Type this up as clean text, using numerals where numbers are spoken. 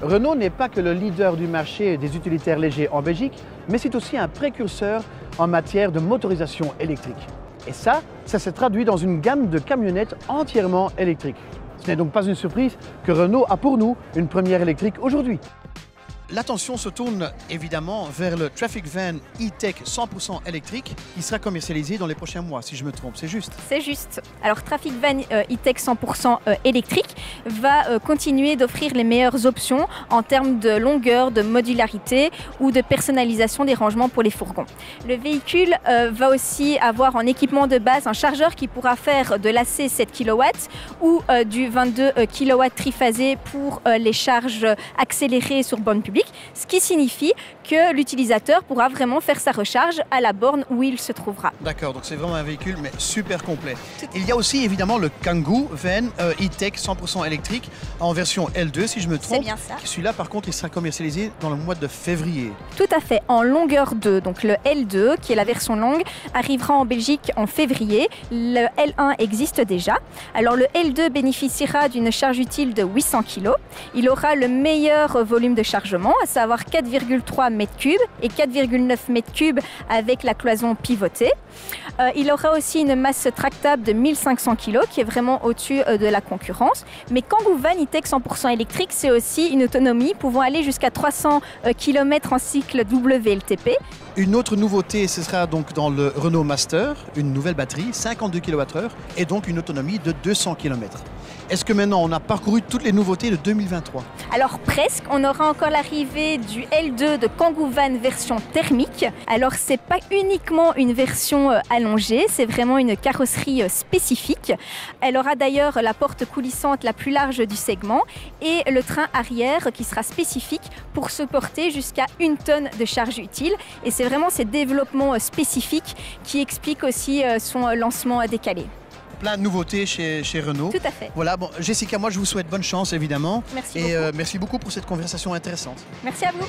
Renault n'est pas que le leader du marché des utilitaires légers en Belgique, mais c'est aussi un précurseur en matière de motorisation électrique. Et ça se traduit dans une gamme de camionnettes entièrement électriques. Ce n'est donc pas une surprise que Renault a pour nous une première électrique aujourd'hui. L'attention se tourne évidemment vers le Traffic Van E-Tech 100% électrique qui sera commercialisé dans les prochains mois, si je me trompe, c'est juste? C'est juste. Alors Traffic Van E-Tech 100% électrique va continuer d'offrir les meilleures options en termes de longueur, de modularité ou de personnalisation des rangements pour les fourgons. Le véhicule va aussi avoir en équipement de base un chargeur qui pourra faire de l'AC 7 kW ou du 22 kW triphasé pour les charges accélérées sur borne publique. Ce qui signifie que l'utilisateur pourra vraiment faire sa recharge à la borne où il se trouvera. D'accord, donc c'est vraiment un véhicule mais super complet. Il y a aussi évidemment le Kangoo Van E-Tech 100% électrique en version L2 si je me trompe. C'est bien ça. Celui-là par contre il sera commercialisé dans le mois de février. Tout à fait, en longueur 2. Donc le L2 qui est la version longue arrivera en Belgique en février. Le L1 existe déjà. Alors le L2 bénéficiera d'une charge utile de 800 kg. Il aura le meilleur volume de chargement, à savoir 4,3 m3 et 4,9 m3 avec la cloison pivotée. Il aura aussi une masse tractable de 1500 kg qui est vraiment au-dessus de la concurrence. Mais Kangoo Van E-Tech 100% électrique, c'est aussi une autonomie pouvant aller jusqu'à 300 km en cycle WLTP. Une autre nouveauté, ce sera donc dans le Renault Master, une nouvelle batterie, 52 kWh et donc une autonomie de 200 km. Est-ce que maintenant on a parcouru toutes les nouveautés de 2023? Alors presque, on aura encore l'arrivée du L2 de Kangoo Van version thermique. Alors c'est pas uniquement une version allongée, c'est vraiment une carrosserie spécifique. Elle aura d'ailleurs la porte coulissante la plus large du segment et le train arrière qui sera spécifique pour supporter jusqu'à 1 tonne de charge utile. Et c'est vraiment ces développements spécifiques qui expliquent aussi son lancement décalé. Plein de nouveautés chez Renault. Tout à fait. Voilà, bon, Jessica, moi je vous souhaite bonne chance évidemment. Merci et beaucoup. merci beaucoup pour cette conversation intéressante. Merci à vous.